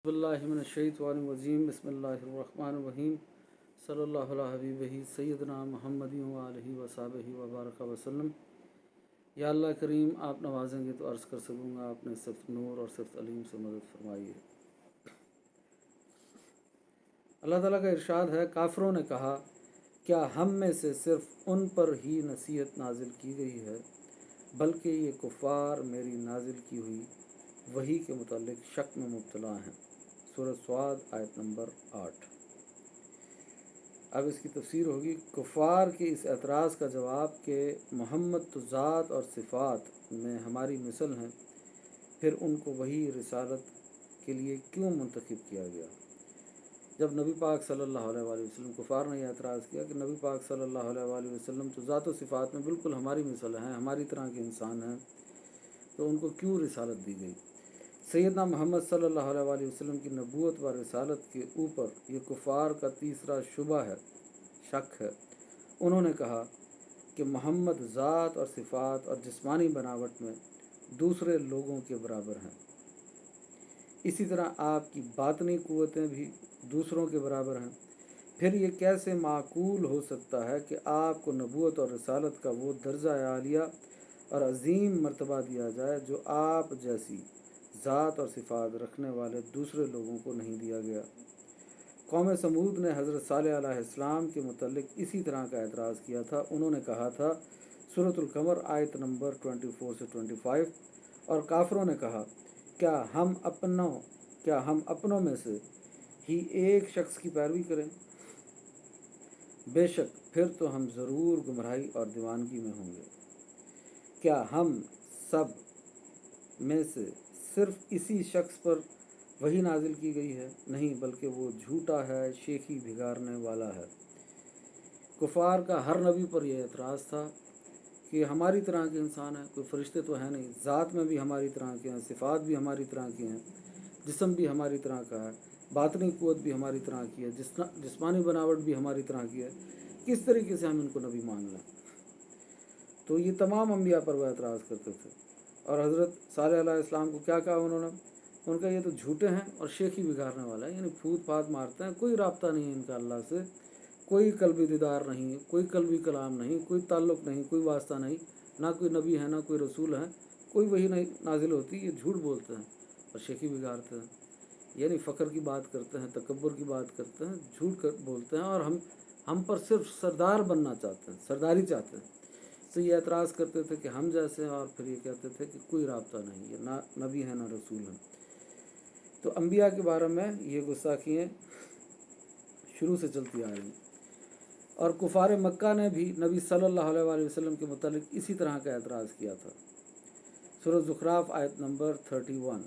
باللہ من الشیطان الرجیم بسم اللہ الرحمن الرحیم صلی اللہ علیہ حبیبہ سیدنا محمد وآلہ وصحبہ وبارک وسلم۔ یا اللہ کریم آپ نوازیں گے تو عرض کر سکوں گا، آپ نے صرف نور اور صرف علیم سے مدد فرمائی ہے۔ اللہ تعالیٰ کا ارشاد ہے، کافروں نے کہا کیا ہم میں سے صرف ان پر ہی نصیحت نازل کی گئی ہے، بلکہ یہ کفار میری نازل کی ہوئی وحی کے متعلق شک میں مبتلا ہیں۔ سورۃ صاد آیت نمبر 8۔ اب اس کی تفسیر ہوگی، کفار کے اس اعتراض کا جواب کہ محمد تو ذات اور صفات میں ہماری مثل ہیں، پھر ان کو وحی رسالت کے لیے کیوں منتخب کیا گیا؟ جب نبی پاک صلی اللہ علیہ وآلہ وسلم، کفار نے یہ اعتراض کیا کہ نبی پاک صلی اللہ علیہ وآلہ وسلم تو ذات و صفات میں بالکل ہماری مثل ہیں، ہماری طرح کے انسان ہیں، تو ان کو کیوں رسالت دی گئی؟ سیدنا محمد صلی اللہ علیہ وآلہ وسلم کی نبوت و رسالت کے اوپر یہ کفار کا تیسرا شبہ ہے، شک ہے۔ انہوں نے کہا کہ محمد ذات اور صفات اور جسمانی بناوٹ میں دوسرے لوگوں کے برابر ہیں، اسی طرح آپ کی باطنی قوتیں بھی دوسروں کے برابر ہیں۔ پھر یہ کیسے معقول ہو سکتا ہے کہ آپ کو نبوت اور رسالت کا وہ درجہ عالیہ اور عظیم مرتبہ دیا جائے جو آپ جیسی ذات اور صفات رکھنے والے دوسرے لوگوں کو نہیں دیا گیا؟ قوم سمود نے حضرت صالح علیہ السلام کے متعلق اسی طرح کا اعتراض کیا تھا۔ انہوں نے کہا تھا، سورۃ القمر آیت نمبر 24 سے 25، اور کافروں نے کہا کیا ہم اپنوں میں سے ہی ایک شخص کی پیروی کریں؟ بے شک پھر تو ہم ضرور گمراہی اور دیوانگی میں ہوں گے۔ کیا ہم سب میں سے صرف اسی شخص پر وحی نازل کی گئی ہے؟ نہیں، بلکہ وہ جھوٹا ہے، شیخی بھگارنے والا ہے۔ کفار کا ہر نبی پر یہ اعتراض تھا کہ ہماری طرح کے انسان ہیں، کوئی فرشتے تو ہیں نہیں، ذات میں بھی ہماری طرح کے ہیں، صفات بھی ہماری طرح کی ہیں، جسم بھی ہماری طرح کا ہے، باطنی قوت بھی ہماری طرح کی ہے، جسمانی بناوٹ بھی ہماری طرح کی ہے، کس طریقے سے ہم ان کو نبی مان لیں؟ تو یہ تمام انبیاء پر وہ اعتراض کرتے تھے۔ اور حضرت صالح علیہ السلام کو کیا کہا انہوں نے؟ ان کا یہ تو جھوٹے ہیں اور شیخی بگاڑنے والا ہے، یعنی پھوت پھات مارتے ہیں، کوئی رابطہ نہیں ہے ان کا اللہ سے، کوئی قلبی دیدار نہیں، کوئی قلبی کلام نہیں، کوئی تعلق نہیں، کوئی واسطہ نہیں، نہ کوئی نبی ہے نہ کوئی رسول ہے، کوئی وحی نہیں نازل ہوتی، یہ جھوٹ بولتے ہیں اور شیخی بگاڑتے ہیں، یعنی فخر کی بات کرتے ہیں، تکبر کی بات کرتے ہیں، جھوٹ بولتے ہیں، اور ہم پر صرف سردار بننا چاہتے ہیں، سرداری چاہتے ہیں۔ تو یہ اعتراض کرتے تھے کہ ہم جیسے ہیں، اور پھر یہ کہتے تھے کہ کوئی رابطہ نہیں، یہ نہ نبی ہے نہ رسول ہے۔ تو انبیاء کے بارے میں یہ گستاخیاں شروع سے چلتی آ رہی ہیں، اور کفار مکہ نے بھی نبی صلی اللہ علیہ وآلہ وسلم کے متعلق اسی طرح کا اعتراض کیا تھا۔ سورۃ زخرف آیت نمبر 31۔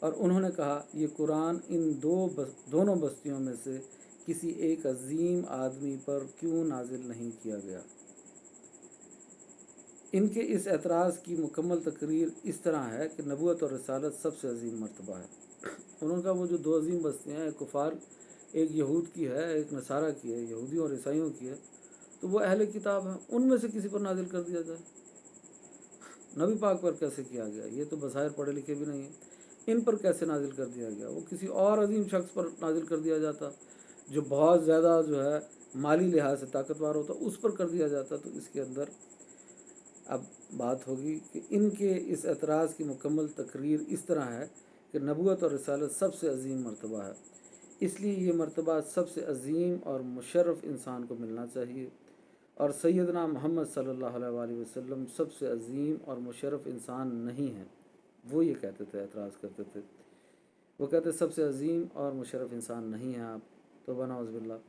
اور انہوں نے کہا یہ قرآن ان دونوں بستیوں میں سے کسی ایک عظیم آدمی پر کیوں نازل نہیں کیا گیا؟ ان کے اس اعتراض کی مکمل تقریر اس طرح ہے کہ نبوت اور رسالت سب سے عظیم مرتبہ ہے۔ انہوں کا وہ جو دو عظیم بستیاں ہیں، ایک کفار، ایک یہود کی ہے، ایک نصارہ کی ہے، یہودیوں اور عیسائیوں کی ہے، تو وہ اہل کتاب ہیں، ان میں سے کسی پر نازل کر دیا جائے، نبی پاک پر کیسے کیا گیا؟ یہ تو بظاہر پڑھے لکھے بھی نہیں ہیں، ان پر کیسے نازل کر دیا گیا؟ وہ کسی اور عظیم شخص پر نازل کر دیا جاتا جو بہت زیادہ جو ہے مالی لحاظ سے طاقتور ہوتا، اس پر کر دیا جاتا۔ تو اس کے اندر اب بات ہوگی کہ ان کے اس اعتراض کی مکمل تقریر اس طرح ہے کہ نبوت اور رسالت سب سے عظیم مرتبہ ہے، اس لیے یہ مرتبہ سب سے عظیم اور مشرف انسان کو ملنا چاہیے، اور سیدنا محمد صلی اللہ علیہ وآلہ وسلم سب سے عظیم اور مشرف انسان نہیں ہیں۔ وہ یہ کہتے تھے، اعتراض کرتے تھے، وہ کہتے سب سے عظیم اور مشرف انسان نہیں ہیں آپ، تو نعوذ باللہ،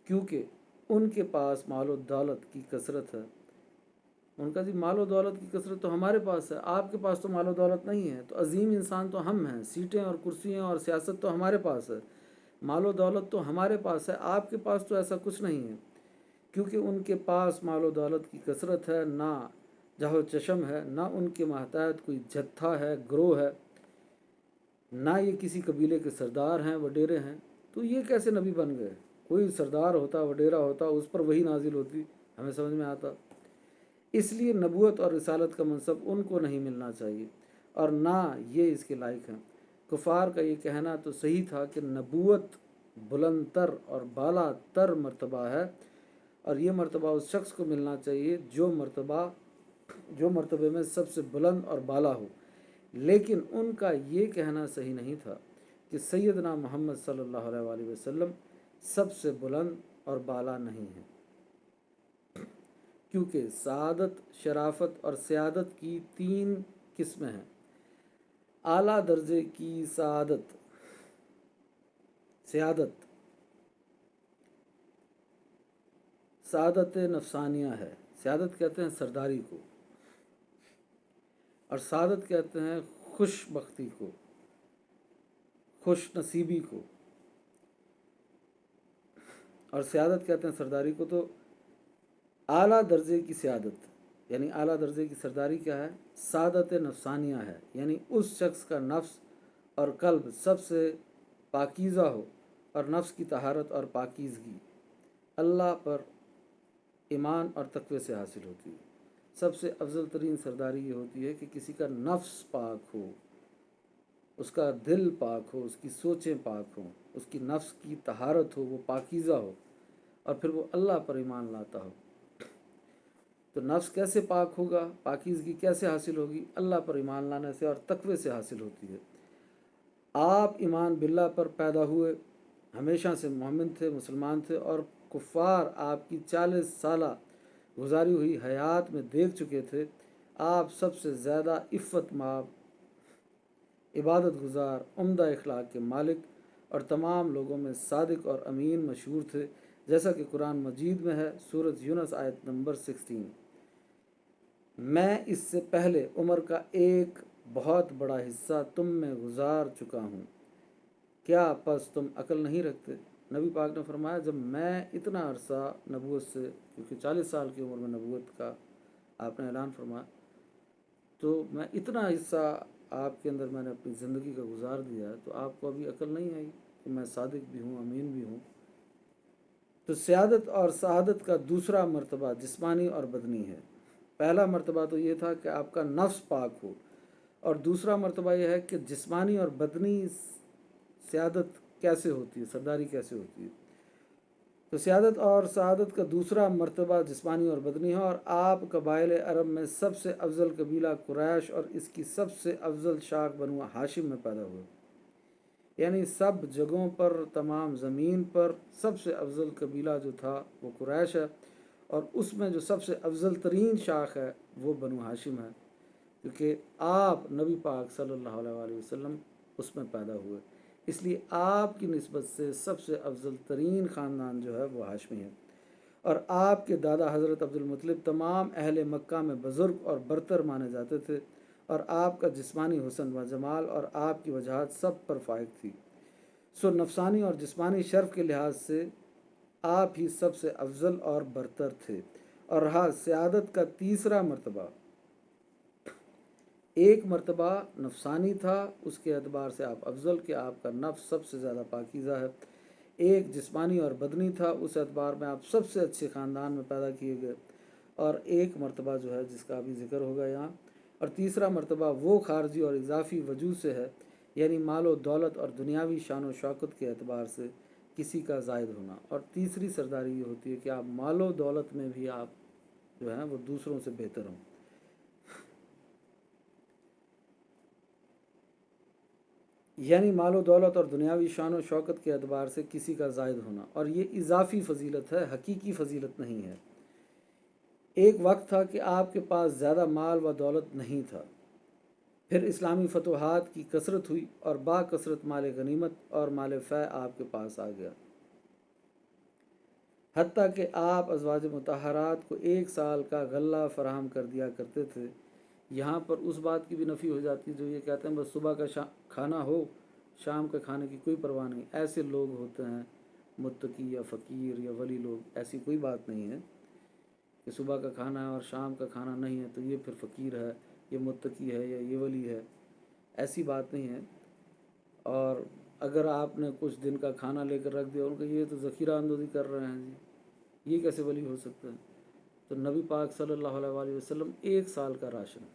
کیونکہ ان کے پاس مال و دولت کی کثرت ہے۔ ان کا جی مال و دولت کی کثرت تو ہمارے پاس ہے، آپ کے پاس تو مال و دولت نہیں ہے، تو عظیم انسان تو ہم ہیں، سیٹیں اور کرسیاں اور سیاست تو ہمارے پاس ہے، مال و دولت تو ہمارے پاس ہے، آپ کے پاس تو ایسا کچھ نہیں ہے، کیونکہ ان کے پاس مال و دولت کی کثرت ہے، نہ جہ و چشم ہے، نہ ان کے ماتحت کوئی جتھا ہے، گروہ ہے، نہ یہ کسی قبیلے کے سردار ہیں، وڈیرے ہیں، تو یہ کیسے نبی بن گئے؟ کوئی سردار ہوتا، وڈیرا ہوتا، اس پر وہی نازل ہوتی، ہمیں سمجھ میں آتا۔ اس لیے نبوت اور رسالت کا منصب ان کو نہیں ملنا چاہیے، اور نہ یہ اس کے لائق ہیں۔ कुफार का ये कहना तो सही था कि नबूवत बुलंद तर और बाला तर मर्तबा है, और ये मर्तबा उस शख्स को मिलना चाहिए जो मर्तबे में सबसे बुलंद और बाला हो। लेकिन उनका ये कहना सही नहीं था कि सैयदना मोहम्मद सल्लल्लाहु अलैहि वसल्लम सबसे बुलंद और बाला नहीं है, क्योंकि सआदत, शराफत और सियादत की तीन किस्में हैं। आला दर्जे की सियादत सआदत नफसानिया है। सियादत कहते हैं सरदारी को, और सआदत कहते हैं खुशबख्ती को, खुश नसीबी को, और सियादत कहते हैं सरदारी को। तो आला दर्जे की सियादत यानी आला दर्जे की सरदारी क्या है? सादत नफसानिया है, यानी उस शख्स का नफ्स और कल्ब सबसे पाकीज़ा हो, और नफ्स की तहारत और पाकीज़गी अल्लाह पर ईमान और तक़वे से हासिल होती है। सबसे अफजल तरीन सरदारी ये होती है कि किसी का नफ्स पाक हो, उसका दिल पाक हो, उसकी सोचें पाक हों, उसकी नफ्स की तहारत हो, वो पाकीज़ा हो, और फिर वो अल्लाह पर ईमान लाता हो। तो नफ्स कैसे पाक होगा, पाकीज़गी कैसे हासिल होगी? अल्लाह पर ईमान लाने से और तक़वे से हासिल होती है। आप ईमान बिल्लाह पर पैदा हुए, हमेशा से मोमिन थे, मुसलमान थे, और कुफ़ार आपकी 40 साला गुजारी हुई हयात में देख चुके थे। आप सबसे ज़्यादा इफ़्फ़त माब, इबादत गुज़ार, उम्दा इखलाक के मालिक और तमाम लोगों में सादिक और अमीन मशहूर थे, जैसा कि कुरान मजीद में है, सूरत यूनस आयत नंबर 16। मैं इससे पहले उम्र का एक बहुत बड़ा हिस्सा तुम में गुजार चुका हूँ, क्या पस तुम अकल नहीं रखते? नबी पाक ने फरमाया, जब मैं इतना अरसा नबूवत से, क्योंकि 40 साल की उम्र में नबूवत का आपने ऐलान फरमाया, तो मैं इतना हिस्सा आपके अंदर मैंने अपनी ज़िंदगी का गुजार दिया, तो आपको अभी अकल नहीं आई कि मैं सादिक भी हूँ, अमीन भी हूँ। तो सियादत और सआदत का दूसरा मर्तबा जिस्मानी और बदनी है। पहला मर्तबा तो ये था कि आपका नफ्स पाक हो, और दूसरा मर्तबा यह है कि जिस्मानी और बदनी सियादत कैसे होती है, सरदारी कैसे होती है। तो सियादत और सआदत का दूसरा मर्तबा जिस्मानी और बदनी है, और आप कबाइल अरब में सबसे अफजल कबीला कुरैश और इसकी सबसे अफजल शाख बनु हाशिम में पैदा हुए, यानी सब जगहों पर, तमाम ज़मीन पर सबसे अफजल कबीला जो था वो कुरैश है, और उसमें जो सबसे अफजल तरीन शाख है वो बनु हाशिम है, क्योंकि आप नबी पाक सल्लल्लाहु अलैहि वसल्लम उसमें पैदा हुए, इसलिए आपकी निस्बत से सबसे अफजल तरीन ख़ानदान जो है वो हाशमी है। और आपके दादा हज़रत अब्दुल मुत्तलिब तमाम अहले मक्का में बुज़ुर्ग और बरतर माने जाते थे, और आपका जिस्मानी हुस्न व जमाल और आपकी वजहात सब पर फाइक थी। सो नफसानी और जिस्मानी शर्फ के लिहाज से आप ही सबसे अफजल और बरतर थे। और रहा सियादत का तीसरा मर्तबा, एक मर्तबा नफसानी था, उसके एतबार से आप अफजल के आपका नफ्स सबसे ज़्यादा पाकीज़ा है। एक जिस्मानी और बदनी था, उस एतबार में आप सबसे अच्छे ख़ानदान में पैदा किए गए। और एक मर्तबा जो है जिसका अभी ज़िक्र होगा यहाँ, और तीसरा मर्तबा वो खारजी और इजाफ़ी वजूद से है, यानी मालो दौलत और दुनियावी शान व शौकत के एतबार से किसी का ज़ायद होना। और तीसरी सरदारी ये होती है कि आप मालो दौलत में भी आप जो हैं वो दूसरों से बेहतर हों, यानी मालो दौलत और दुनियावी शान व शौकत के एतबार से किसी का ज़ायद होना। और ये इजाफ़ी फ़जीलत है, हकीकी फ़जीलत नहीं है। एक वक्त था कि आपके पास ज़्यादा माल व दौलत नहीं था, फिर इस्लामी फतवाहात की कसरत हुई और बाकसरत माल गनीमत और माल फ़ै आपके पास आ गया, हत्ता कि आप अज़वाज मुतहरात को 1 साल का गल्ला फ़राहम कर दिया करते थे। यहाँ पर उस बात की भी नफ़ी हो जाती है जो ये कहते हैं बस सुबह का खाना हो, शाम के खाने की कोई परवाह नहीं। ऐसे लोग होते हैं मुत्तकी या फ़कीर या वली लोग, ऐसी कोई बात नहीं है कि सुबह का खाना है और शाम का खाना नहीं है तो ये फिर फ़कीर है, ये मुत्तकी है या ये वली है, ऐसी बात नहीं है। और अगर आपने कुछ दिन का खाना लेकर रख दिया, उनका ये तो ज़ख़ीरा अंदोज़ी कर रहे हैं जी, ये कैसे वली हो सकता है? तो नबी पाक सल्लल्लाहु अलैहि वसल्लम 1 साल का राशन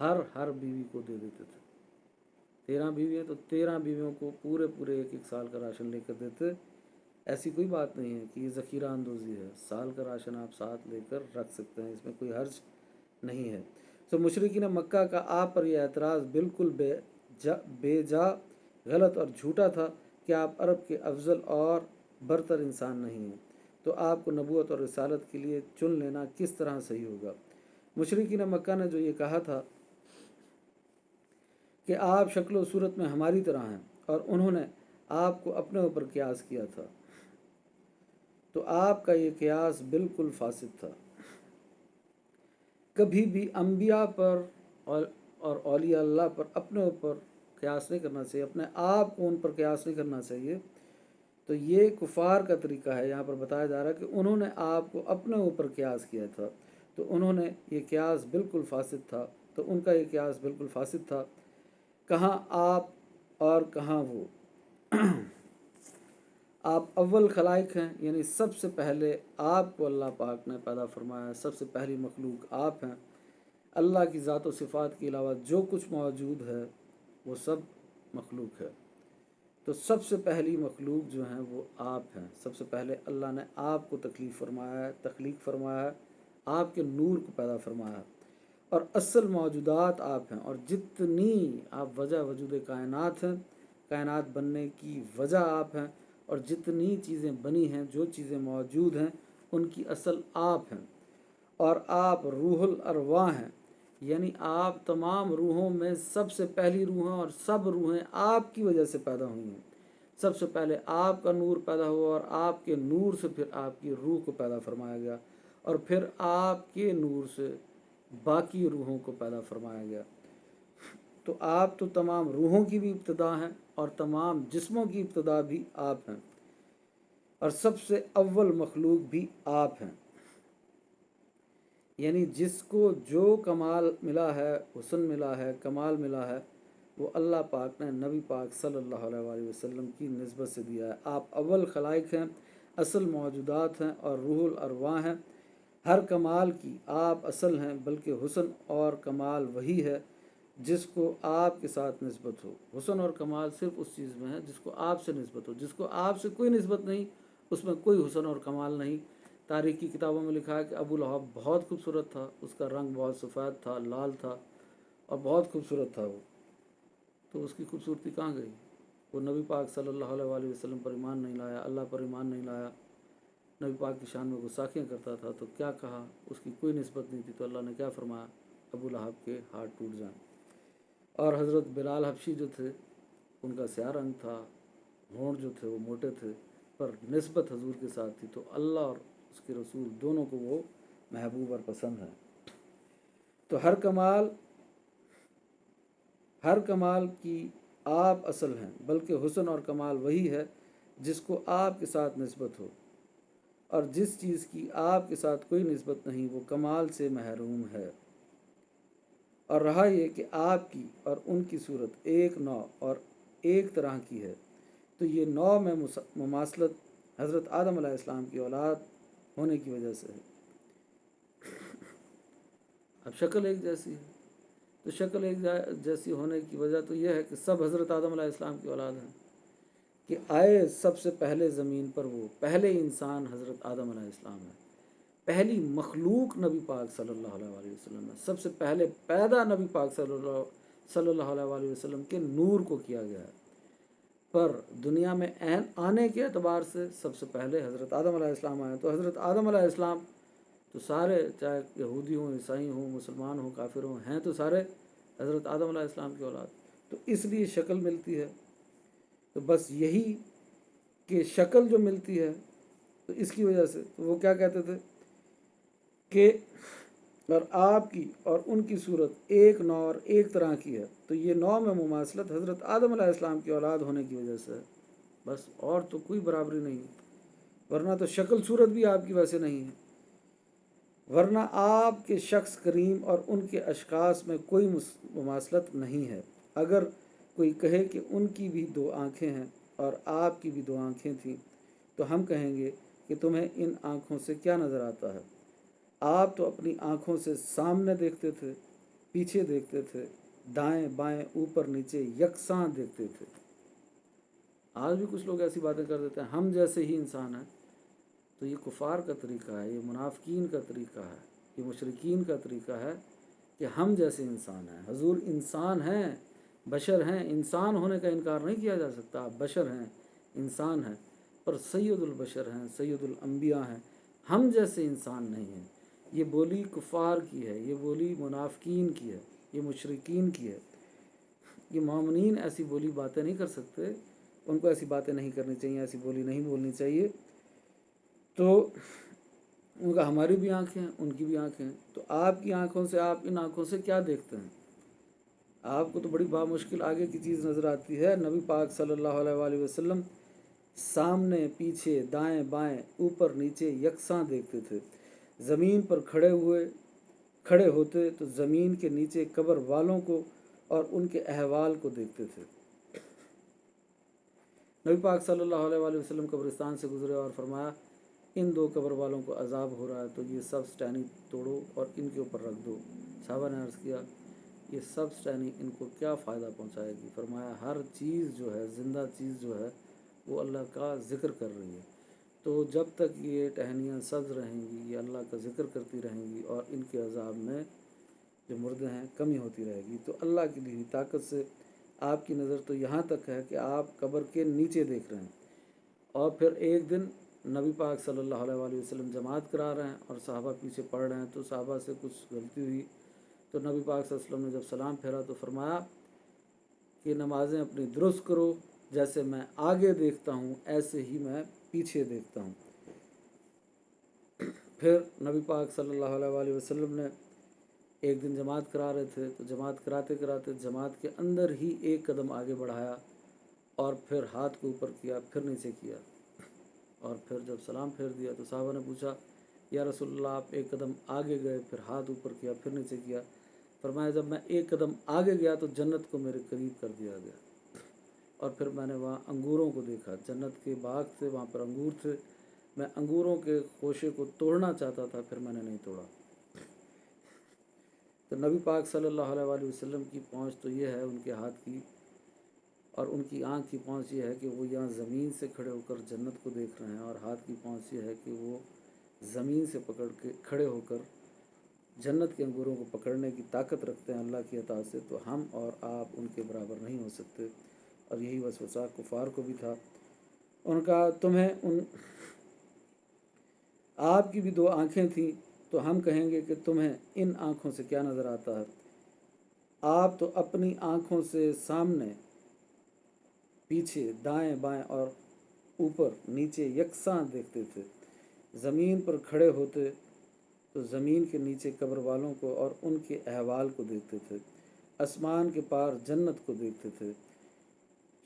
हर बीवी को दे देते थे। 13 बीवी हैं तो 13 बीवियों को पूरे पूरे एक एक साल का राशन लेकर देते। ऐसी कोई बात नहीं है कि ये ज़ख़ीरा अंदोज़ी है, साल का राशन आप साथ लेकर रख सकते हैं, इसमें कोई हर्ज नहीं है। तो मुशरिकीन मक्का का आप पर यह एतराज़ बिल्कुल बेजा, गलत और झूठा था कि आप अरब के अफजल और बरतर इंसान नहीं हैं, तो आपको नबूवत और रिसालत के लिए चुन लेना किस तरह सही होगा। मुशरिकीन मक्का ने जो ये कहा था कि आप शक्ल व सूरत में हमारी तरह हैं, और उन्होंने आपको अपने ऊपर क़यास किया था, तो आपका ये क़यास बिल्कुल फासिद था। कभी भी अम्बिया पर और औलिया अल्लाह पर अपने ऊपर क़यास नहीं करना चाहिए, अपने आप को उन पर क़यास नहीं करना चाहिए। तो ये कुफ़ार का तरीका है। यहाँ पर बताया जा रहा है कि उन्होंने आपको अपने ऊपर क़यास किया था, तो उन्होंने ये क़यास बिल्कुल फासिद था, तो उनका ये क़यास बिल्कुल फासिद था। कहाँ आप और कहाँ वो। आप अव्वल खलाइक हैं, यानी सबसे पहले आपको अल्लाह पाक ने पैदा फरमाया, सबसे पहली मखलूक आप हैं। अल्लाह की ज़ात व सिफ़ात के अलावा जो कुछ मौजूद है वो सब मखलूक है। तो सबसे पहली मखलूक जो हैं वो आप हैं। सबसे पहले अल्लाह ने आपको तख्लीक फरमाया है, आपके नूर को पैदा फरमाया है, और असल मौजूदात आप हैं। और जितनी आप वजह वजूद कायनात हैं, कायनात बनने की वजह आप हैं, और जितनी चीज़ें बनी हैं, जो चीज़ें मौजूद हैं, उनकी असल आप हैं। और आप रूहुल अरवाह हैं, यानी आप तमाम रूहों में सबसे पहली रूह हैं, और सब रूहें आपकी वजह से पैदा हुई हैं। सबसे पहले आपका नूर पैदा हुआ, और आपके नूर से फिर आपकी रूह को पैदा फरमाया गया, और फिर आपके नूर से बाकी रूहों को पैदा फरमाया गया। तो आप तो तमाम रूहों की भी इब्तिदा हैं, और तमाम जिस्मों की इब्तिदा भी आप हैं, और सबसे अव्वल मखलूक भी आप हैं। यानी जिसको जो कमाल मिला है, हुस्न मिला है, कमाल मिला है, वो अल्लाह पाक ने नबी पाक सल्लल्लाहु अलैहि वसल्लम की निस्बत से दिया है। आप अव्वल खलाइक हैं, असल मौजूदात हैं, और रूहुल अरवाह हैं। हर कमाल की आप असल हैं, बल्कि हुस्न और कमाल वही है जिसको आपके साथ निस्बत हो। हुस्न और कमाल सिर्फ उस चीज़ में है जिसको आपसे निस्बत हो। जिसको आपसे कोई निस्बत नहीं, उसमें कोई हुस्न और कमाल नहीं। तारीख़ की किताबों में लिखा है कि अबू लहब बहुत खूबसूरत था, उसका रंग बहुत सफ़ेद था, लाल था, और बहुत खूबसूरत था वो। तो उसकी खूबसूरती कहाँ गई? वो नबी पाक सल्लल्लाहु अलैहि वसल्लम पर ईमान नहीं लाया, अल्लाह पर ईमान नहीं लाया, नबी पाक की शान में गुस्ताखियाँ करता था, तो क्या कहा? उसकी कोई निस्बत नहीं थी, तो अल्लाह ने क्या फरमाया? अबू लहब के हाथ टूट जाएं। और हज़रत बिलाल हबशी जो थे, उनका स्याह रंग था, होंठ जो थे वो मोटे थे, पर निस्बत हजूर के साथ थी, तो अल्लाह और उसके रसूल दोनों को वो महबूब और पसंद है। तो हर कमाल की आप असल हैं, बल्कि हुस्न और कमाल वही है जिसको आपके साथ निस्बत हो, और जिस चीज़ की आपके साथ कोई निस्बत नहीं वो कमाल से महरूम है। और रहा ये कि आपकी और उनकी सूरत एक नौ और एक तरह की है, तो ये नौ में मुमासलत हज़रत आदम अलैहिस्सलाम की औलाद होने की वजह से है। अब शक्ल एक जैसी है, तो शक्ल एक जैसी होने की वजह तो यह है कि सब हज़रत आदम अलैहिस्सलाम की औलाद हैं, कि आए सबसे पहले ज़मीन पर वो पहले इंसान हज़रत आदम अलैहिस्सलाम है। पहली मखलूक नबी पाक सल्लल्लाहु अलैहि वसल्लम है। सबसे पहले पैदा नबी पाक सल्लल्लाहु अलैहि वसल्लम के नूर को किया गया है। पर दुनिया में आने के अतबार से सबसे पहले हज़रत आदम अलैहिस्सलाम आए। तो हज़रत आदम अलैहिस्सलाम तो सारे, चाहे यहूदी हों, ईसाई हों, मुसलमान हों, काफिर हों, हैं तो सारे हज़रत आदम अलैहिस्सलाम की औलाद। तो इसलिए शक्ल मिलती है। तो बस यही कि शक्ल जो मिलती है, तो इसकी वजह से तो वो क्या कहते थे कि और आपकी और उनकी सूरत एक नौ और एक तरह की है, तो ये नौ में मुमासलत हज़रत आदम अलैहिस्सलाम की औलाद होने की वजह से है, बस, और तो कोई बराबरी नहीं। वरना तो शक्ल सूरत भी आपकी वैसे नहीं है। वरना आपके शख्स करीम और उनके अशखास में कोई मुमासलत नहीं है। अगर कोई कहे कि उनकी भी दो आँखें हैं और आपकी भी दो आँखें थीं, तो हम कहेंगे कि तुम्हें इन आँखों से क्या नज़र आता है? आप तो अपनी आँखों से सामने देखते थे, पीछे देखते थे, दाएं बाएं ऊपर नीचे यकसां देखते थे। आज भी कुछ लोग ऐसी बातें कर देते हैं, हम जैसे ही इंसान हैं। तो ये कुफार का तरीका है, ये मुनाफिकीन का तरीका है, ये मुशरिकीन का तरीका है कि हम जैसे इंसान हैं। हजूर इंसान हैं, बशर हैं, इंसान होने का इनकार नहीं किया जा सकता। आप बशर हैं, इंसान हैं, पर सैयदुल बशर हैं, सैयदुल अंबिया हैं, हम जैसे इंसान नहीं हैं। ये बोली कुफार की है, ये बोली मुनाफिकीन की है, ये मुशरिकीन की है। ये मोमिनीन ऐसी बोली बातें नहीं कर सकते, उनको ऐसी बातें नहीं करनी चाहिए, ऐसी बोली नहीं बोलनी चाहिए। तो उनका हमारी भी आँखें हैं, उनकी भी आँखें हैं। तो आपकी आँखों से, आप इन आँखों से क्या देखते हैं? आपको तो बड़ी बामुश्किल आगे की चीज़ नज़र आती है। नबी पाक सल्लल्लाहु अलैहि वसल्लम सामने पीछे दाएं बाएं ऊपर नीचे यकसां देखते थे। ज़मीन पर खड़े होते तो ज़मीन के नीचे कब्र वालों को और उनके अहवाल को देखते थे। नबी पाक सल्लल्लाहु अलैहि वसल्लम कब्रिस्तान से गुजरे और फरमाया, इन दो कब्र वालों को अजाब हो रहा है, तो ये सब स्टैनी तोड़ो और इनके ऊपर रख दो। साहबा ने अर्ज़ किया, ये सब स्टैनी इनको क्या फ़ायदा पहुंचाएगी? फरमाया, हर चीज़ जो है, ज़िंदा चीज़ जो है, वो अल्लाह का ज़िक्र कर रही है। तो जब तक ये टहनियाँ सब्ज़ रहेंगी, ये अल्लाह का ज़िक्र करती रहेंगी और इनके अजाब में जो मुर्दे हैं कमी होती रहेगी। तो अल्लाह की दी हुई ताकत से आपकी नज़र तो यहाँ तक है कि आप कब्र के नीचे देख रहे हैं। और फिर एक दिन नबी पाक सल्लल्लाहु अलैहि वसल्लम जमात करा रहे हैं और साहबा पीछे पढ़ रहे हैं। तो साहबा से कुछ गलती हुई, तो नबी पाक सल्लल्लाहु अलैहि वसल्लम ने जब सलाम फेरा तो फरमाया कि नमाज़ें अपनी दुरुस्त करो, जैसे मैं आगे देखता हूँ ऐसे ही मैं पीछे देखता हूँ। फिर नबी पाक सल्लल्लाहु अलैहि वसल्लम ने एक दिन जमात करा रहे थे, तो जमात कराते कराते जमात के अंदर ही एक कदम आगे बढ़ाया और फिर हाथ को ऊपर किया, फिर नीचे किया, और फिर जब सलाम फेर दिया तो साहबा ने पूछा, या रसूलल्लाह आप एक कदम आगे गए, फिर हाथ ऊपर किया, फिर नीचे किया। फरमाया, जब मैं एक कदम आगे गया तो जन्नत को मेरे करीब कर दिया गया, और फिर मैंने वहाँ अंगूरों को देखा, जन्नत के बाग थे, वहाँ पर अंगूर थे। मैं अंगूरों के खोशे को तोड़ना चाहता था, फिर मैंने नहीं तोड़ा। तो नबी पाक सल्लल्लाहु अलैहि वसल्लम की पहुँच तो ये है उनके हाथ की, और उनकी आँख की पहुँच ये है कि वो यहाँ ज़मीन से खड़े होकर जन्नत को देख रहे हैं, और हाथ की पहुँच ये है कि वो ज़मीन से पकड़ के खड़े होकर जन्नत के अंगूरों को पकड़ने की ताकत रखते हैं अल्लाह की अता से। तो हम और आप उनके बराबर नहीं हो सकते। और यही वसवसा कुफार को भी था। उनका तुम्हें उन आपकी भी दो आँखें थीं, तो हम कहेंगे कि तुम्हें इन आँखों से क्या नज़र आता है? आप तो अपनी आँखों से सामने पीछे दाएं बाएं और ऊपर नीचे यकसां देखते थे। ज़मीन पर खड़े होते तो ज़मीन के नीचे कब्र वालों को और उनके अहवाल को देखते थे। आसमान के पार जन्नत को देखते थे,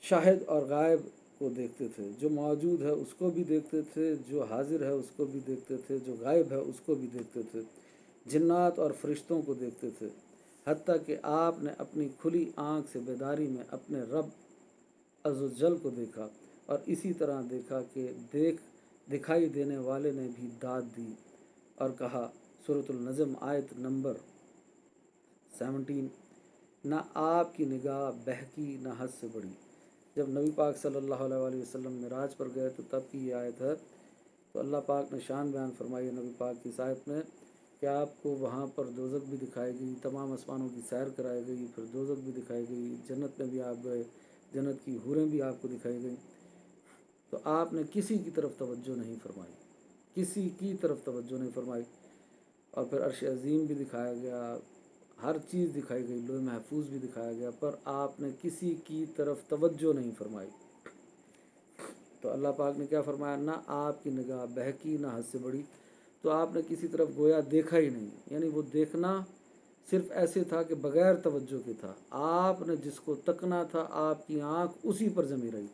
शाहिद और गायब को देखते थे, जो मौजूद है उसको भी देखते थे, जो हाजिर है उसको भी देखते थे, जो गायब है उसको भी देखते थे, जिन्नात और फरिश्तों को देखते थे। हत्ता कि आपने अपनी खुली आँख से बेदारी में अपने रब अज़्ज़वजल को देखा, और इसी तरह देखा कि दिखाई देने वाले ने भी दाद दी और कहा, सूरतुल नज़म आयत नंबर 17, ना आपकी निगाह बहकी ना हद से बढ़ी। जब नबी पाक सल्लल्लाहु अलैहि वसल्लम मिराज पर गए तो तब की ये आयत है। तो अल्लाह पाक ने शान बयान फरमाई है नबी पाक की इस आयत में कि आपको वहाँ पर दोज़ख भी दिखाई गई, तमाम आसमानों की सैर कराई गई, फिर दोज़ख भी दिखाई गई, जन्नत में भी आप गए, जन्नत की हूरें भी आपको दिखाई गई। तो आपने किसी की तरफ तवज्जो नहीं फरमाई, किसी की तरफ तवज्जो नहीं फरमाई। और फिर अर्श अज़ीम भी दिखाया गया, हर चीज़ दिखाई गई, लोहे महफूज भी दिखाया गया, पर आपने किसी की तरफ तवज्जो नहीं फरमाई। तो अल्लाह पाक ने क्या फरमाया, ना आपकी निगाह बहकी ना हद से बढ़ी। तो आपने किसी तरफ गोया देखा ही नहीं, यानी वो देखना सिर्फ ऐसे था कि बग़ैर तवज्जो के था। आपने जिसको तकना था, आपकी आँख उसी पर जमी रही,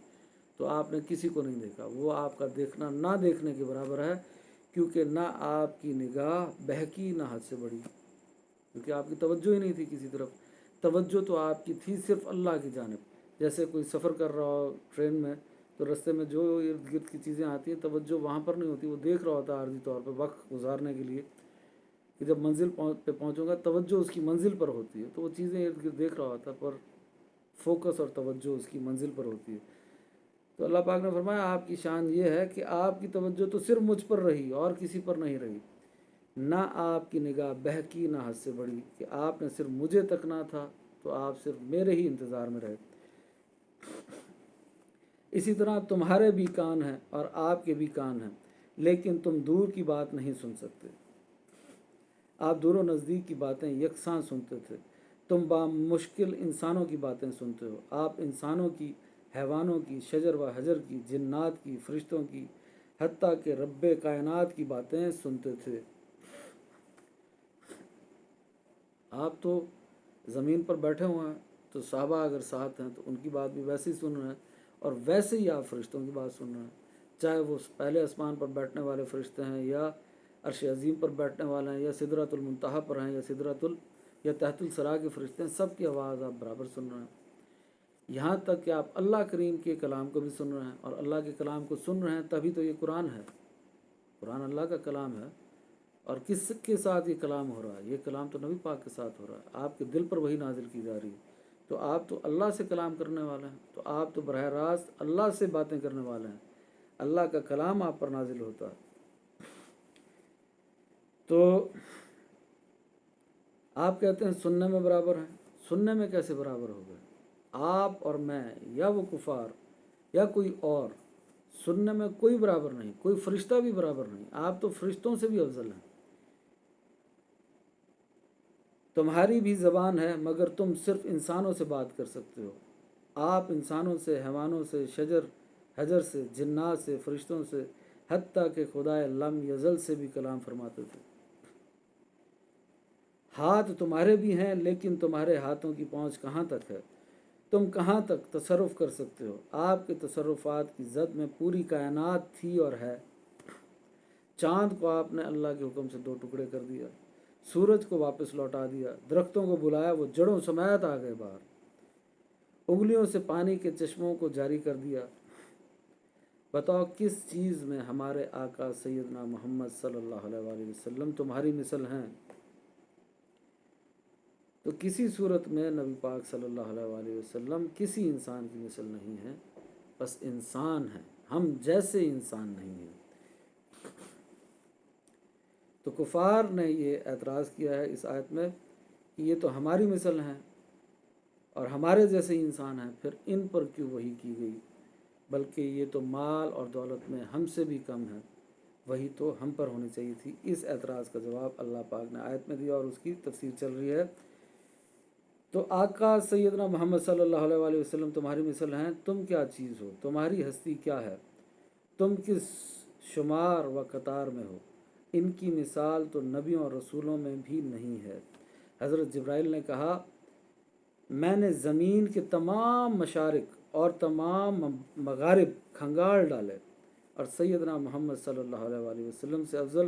तो आपने किसी को नहीं देखा। वो आपका देखना ना देखने के बराबर है, क्योंकि ना आपकी निगाह बहकी ना हद से बढ़ी, क्योंकि आपकी तवज्जो ही नहीं थी किसी तरफ। तवज्जो तो आपकी थी सिर्फ अल्लाह की जानिब। जैसे कोई सफ़र कर रहा हो ट्रेन में, तो रास्ते में जो इर्द गिर्द की चीज़ें आती हैं, तवज्जो वहाँ पर नहीं होती, वो देख रहा होता है आर्जी तौर पर वक्त गुजारने के लिए। کہ جب منزل پہ پہنچوں گا توجہ اس کی منزل پر ہوتی ہے، تو وہ چیزیں ارد گرد دیکھ رہا ہوتا پر فوکس اور توجہ اس کی منزل پر ہوتی ہے۔ تو اللہ پاک نے فرمایا آپ کی شان یہ ہے کہ آپ کی توجہ تو صرف مجھ پر رہی اور کسی پر نہیں رہی، نہ آپ کی نگاہ بہکی نہ حد سے بڑھی کہ آپ نے صرف مجھے تکنا تھا تو آپ صرف میرے ہی انتظار میں رہے۔ اسی طرح تمہارے بھی کان ہیں اور آپ کے بھی کان ہیں، لیکن تم دور کی بات نہیں سن سکتے۔ آپ دور و نزدیک کی باتیں یکساں سنتے تھے، تم بامشکل انسانوں کی باتیں سنتے ہو۔ آپ انسانوں کی، حیوانوں کی، شجر و حجر کی، جنات کی، فرشتوں کی، حتیٰ کہ رب کائنات کی باتیں سنتے تھے۔ آپ تو زمین پر بیٹھے ہوئے ہیں، تو صحابہ اگر ساتھ ہیں تو ان کی بات بھی ویسے ہی سن رہے ہیں، اور ویسے ہی آپ فرشتوں کی بات سن رہے ہیں، چاہے وہ پہلے آسمان پر بیٹھنے والے فرشتے ہیں یا عرش عظیم پر بیٹھنے والے ہیں یا سدرۃ المنتہا پر ہیں یا یا تحت الثری کے فرشتے ہیں، سب کی آواز آپ برابر سن رہے ہیں۔ یہاں تک کہ آپ اللہ کریم کے کلام کو بھی سن رہے ہیں، اور اللہ کے کلام کو سن رہے ہیں تبھی تو یہ قرآن ہے، قرآن اللہ کا کلام ہے۔ اور کس کے ساتھ یہ کلام ہو رہا ہے؟ یہ کلام تو نبی پاک کے ساتھ ہو رہا ہے، آپ کے دل پر وہی نازل کی جا رہی ہے، تو آپ تو اللہ سے کلام کرنے والے ہیں، تو آپ تو براہ راست اللہ سے باتیں کرنے والے ہیں، اللہ کا کلام آپ پر نازل ہوتا ہے۔ تو آپ کہتے ہیں سننے میں برابر ہیں، سننے میں کیسے برابر ہو گئے؟ آپ اور میں یا وہ کفار یا کوئی اور، سننے میں کوئی برابر نہیں، کوئی فرشتہ بھی برابر نہیں، آپ تو فرشتوں سے بھی افضل ہیں۔ تمہاری بھی زبان ہے مگر تم صرف انسانوں سے بات کر سکتے ہو، آپ انسانوں سے، حیوانوں سے، شجر حجر سے، جنات سے، فرشتوں سے، حتیٰ کہ خدائے لم یزل سے بھی کلام فرماتے تھے۔ ہاتھ تمہارے بھی ہیں لیکن تمہارے ہاتھوں کی پہنچ کہاں تک ہے؟ تم کہاں تک تصرف کر سکتے ہو؟ آپ کے تصرفات کی زد میں پوری کائنات تھی اور ہے۔ چاند کو آپ نے اللہ کے حکم سے 2 ٹکڑے کر دیا، سورج کو واپس لوٹا دیا، درختوں کو بلایا وہ جڑوں سمیت آ گئے باہر، انگلیوں سے پانی کے چشموں کو جاری کر دیا۔ بتاؤ کس چیز میں ہمارے آقا سیدنا محمد صلی اللہ علیہ وآلہ وسلم تمہاری مثل ہیں؟ تو کسی صورت میں نبی پاک صلی اللہ علیہ وآلہ وسلم کسی انسان کی مثل نہیں ہے، بس انسان ہیں، ہم جیسے انسان نہیں ہیں۔ تو کفار نے یہ اعتراض کیا ہے اس آیت میں کہ یہ تو ہماری مثل ہیں اور ہمارے جیسے انسان ہیں، پھر ان پر کیوں وحی کی گئی؟ بلکہ یہ تو مال اور دولت میں ہم سے بھی کم ہے، وہی تو ہم پر ہونی چاہیے تھی۔ اس اعتراض کا جواب اللہ پاک نے آیت میں دیا اور اس کی تفسیر چل رہی ہے۔ تو آقا سیدنا محمد صلی اللہ علیہ وآلہ وسلم تمہاری مثل ہیں، تم کیا چیز ہو؟ تمہاری ہستی کیا ہے؟ تم کس شمار و قطار میں ہو؟ ان کی مثال تو نبیوں اور رسولوں میں بھی نہیں ہے۔ حضرت جبرائیل نے کہا میں نے زمین کے تمام مشارق اور تمام مغارب کھنگال ڈالے، اور سیدنا محمد صلی اللہ علیہ وآلہ وسلم سے افضل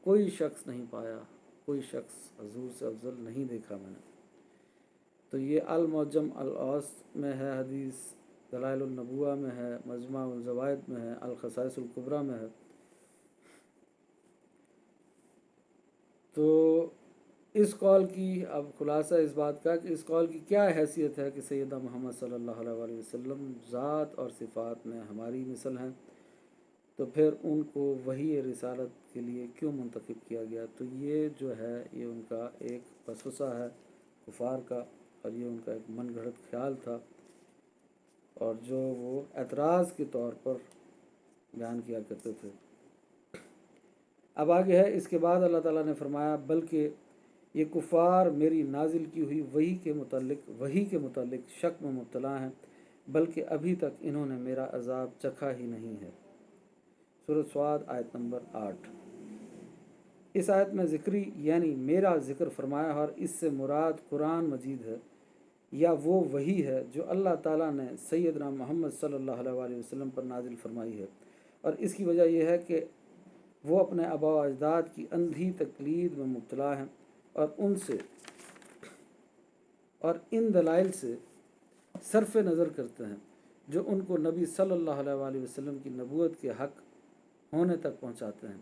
کوئی شخص نہیں پایا، کوئی شخص حضور سے افضل نہیں دیکھا میں نے۔ تو یہ المعجم الاوسط میں ہے حدیث، دلائل النبوہ میں ہے، مجمع الزوائد میں ہے، الخصائص الکبریٰ میں ہے۔ تو اس قول کی اب خلاصہ اس بات کا کہ اس قول کی کیا حیثیت ہے کہ سیدنا محمد صلی اللہ علیہ وآلہ وسلم ذات اور صفات میں ہماری مثل ہیں، تو پھر ان کو وحی رسالت کے لیے کیوں منتخب کیا گیا؟ تو یہ جو ہے یہ ان کا ایک وسوسہ ہے کفار کا، اور یہ ان کا ایک من گھڑت خیال تھا، اور جو وہ اعتراض کے طور پر بیان کیا کرتے تھے۔ اب آگے ہے، اس کے بعد اللہ تعالیٰ نے فرمایا بلکہ یہ کفار میری نازل کی ہوئی وحی کے متعلق شک میں مبتلا ہیں، بلکہ ابھی تک انہوں نے میرا عذاب چکھا ہی نہیں ہے۔ سورۃ صاد آیت نمبر 8۔ اس آیت میں ذکری یعنی میرا ذکر فرمایا، اور اس سے مراد قرآن مجید ہے یا وہ وحی ہے جو اللہ تعالیٰ نے سیدنا محمد صلی اللہ علیہ وآلہ وسلم پر نازل فرمائی ہے، اور اس کی وجہ یہ ہے کہ وہ اپنے آباء و اجداد کی اندھی تقلید میں مبتلا ہیں، اور ان دلائل سے صرف نظر کرتے ہیں جو ان کو نبی صلی اللہ علیہ وآلہ وسلم کی نبوت کے حق ہونے تک پہنچاتے ہیں،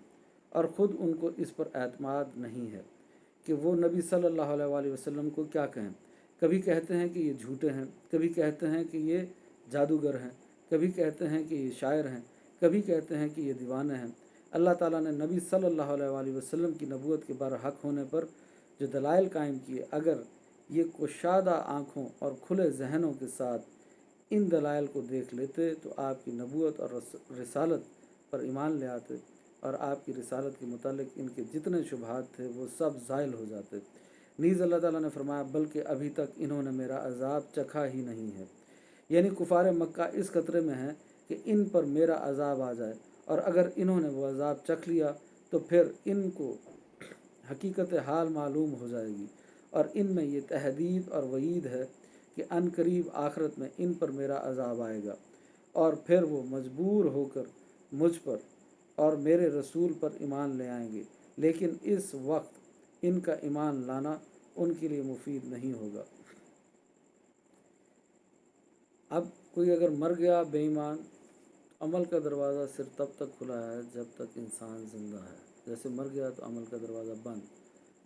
اور خود ان کو اس پر اعتماد نہیں ہے۔ कि वो नबी सल्लल्लाहु अलैहि वसल्लम को क्या कहें। कभी कहते हैं कि ये झूठे हैं, कभी कहते हैं कि ये जादूगर हैं, कभी कहते हैं कि ये शायर हैं, कभी कहते हैं कि ये दीवाने हैं। अल्लाह ताला ने नबी सल्लल्लाहु अलैहि वसल्लम की नबूवत के बरहक होने पर जो दलाइल कायम किए, अगर ये कुशादा आँखों और खुले जहनों के साथ इन दलाइल को देख लेते तो आपकी नबूवत और रिसालत पर ईमान ले आते, और आपकी रिसालत के मुतालिक इनके जितने शुबहात थे वो सब ज़ाइल हो जाते। नीज़ अल्लाह ताला ने फरमाया, बल्कि अभी तक इन्होंने मेरा अज़ाब चखा ही नहीं है। यानी कुफ़ार मक्का इस खतरे में हैं कि इन पर मेरा अज़ाब आ जाए, और अगर इन्होंने वो अज़ाब चख लिया तो फिर इनको हकीकत हाल मालूम हो जाएगी, और इनमें ये तहदीद और वईद है कि अनकरीब आखिरत में इन पर मेरा अज़ाब आएगा, और फिर वो मजबूर होकर मुझ पर और मेरे रसूल पर ईमान ले आएंगे, लेकिन इस वक्त इनका ईमान लाना उनके लिए मुफीद नहीं होगा। अब कोई अगर मर गया बेईमान, अमल का दरवाज़ा सिर्फ तब तक खुला है जब तक इंसान ज़िंदा है। जैसे मर गया तो अमल का दरवाज़ा बंद।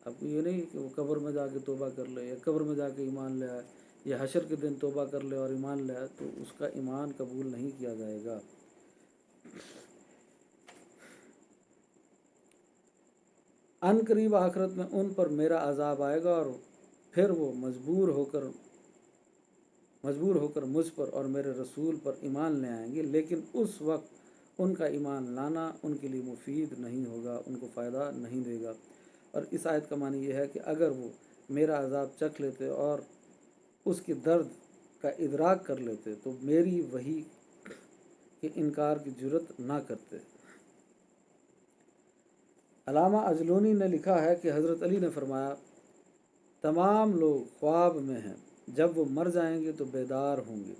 अब ये नहीं कि वो कब्र में जाके तौबा कर ले, या कब्र में जाके ईमान ले आए, या हशर के दिन तौबा कर ले और ईमान ले आए, तो उसका ईमान कबूल नहीं किया जाएगा। अनकरीब आखिरत में उन पर मेरा अज़ाब आएगा, और फिर वो मजबूर होकर मुझ पर और मेरे रसूल पर ईमान ले आएंगे, लेकिन उस वक्त उनका ईमान लाना उनके लिए मुफीद नहीं होगा, उनको फ़ायदा नहीं देगा। और इस आयत का मानी यह है कि अगर वो मेरा अज़ाब चख लेते और उसके दर्द का इदराक कर लेते तो मेरी वही के इनकार की जुर्रत ना करते। अलामा अजलूनी ने लिखा है कि हज़रत अली ने फरमाया, तमाम लोग ख्वाब में हैं, जब वो मर जाएंगे तो बेदार होंगे।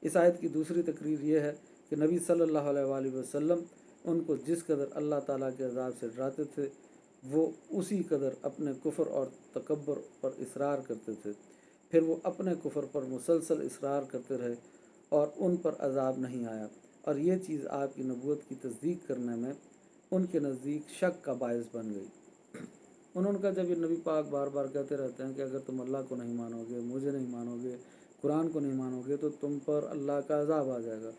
इस आयत की दूसरी तकरीर यह है कि नबी सल्लल्लाहु अलैहि वसल्लम उनको जिस कदर अल्लाह ताला के अज़ाब से डराते थे, वो उसी कदर अपने कुफ्र और तकब्बर पर इसरार करते थे। फिर वो अपने कुफ्र पर मुसलसल इसरार करते रहे और उन पर अज़ाब नहीं आया, और ये चीज़ आपकी नबूवत की तस्दीक करने में उनके नज़दीक शक का बायस बन गई। उन्होंने कहा, जब ये नबी पाक बार बार कहते रहते हैं कि अगर तुम अल्लाह को नहीं मानोगे, मुझे नहीं मानोगे, कुरान को नहीं मानोगे, तो तुम पर अल्लाह का अज़ाब आ जाएगा।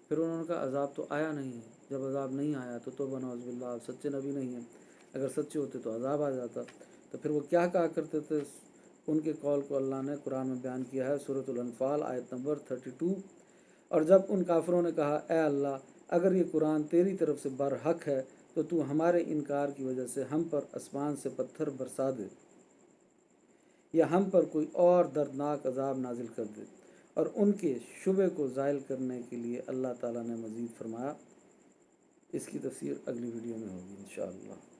फिर उन्होंने कहा, अज़ाब तो आया नहीं है। जब अज़ाब नहीं आया तो तौबा नौज़ुबिल्लाह, आप सच्चे नबी नहीं हैं। अगर सच्चे होते तो अज़ाब आ जाता। तो फिर वो क्या कहा करते थे, उनके कौल को अल्लाह ने कुरान में बयान किया है, सूरतुल अनफ़ाल आयत नंबर 32। और जब उन काफिरों ने कहा, ए अल्लाह, अगर ये कुरान तेरी तरफ से बरहक है तो तू हमारे इनकार की वजह से हम पर आसमान से पत्थर बरसा दे, या हम पर कोई और दर्दनाक अज़ाब नाजिल कर दे। और उनके शुबे को ज़ाइल करने के लिए अल्लाह ताला ने मज़ीद फरमाया। इसकी तफसीर अगली वीडियो में होगी इंशाअल्लाह।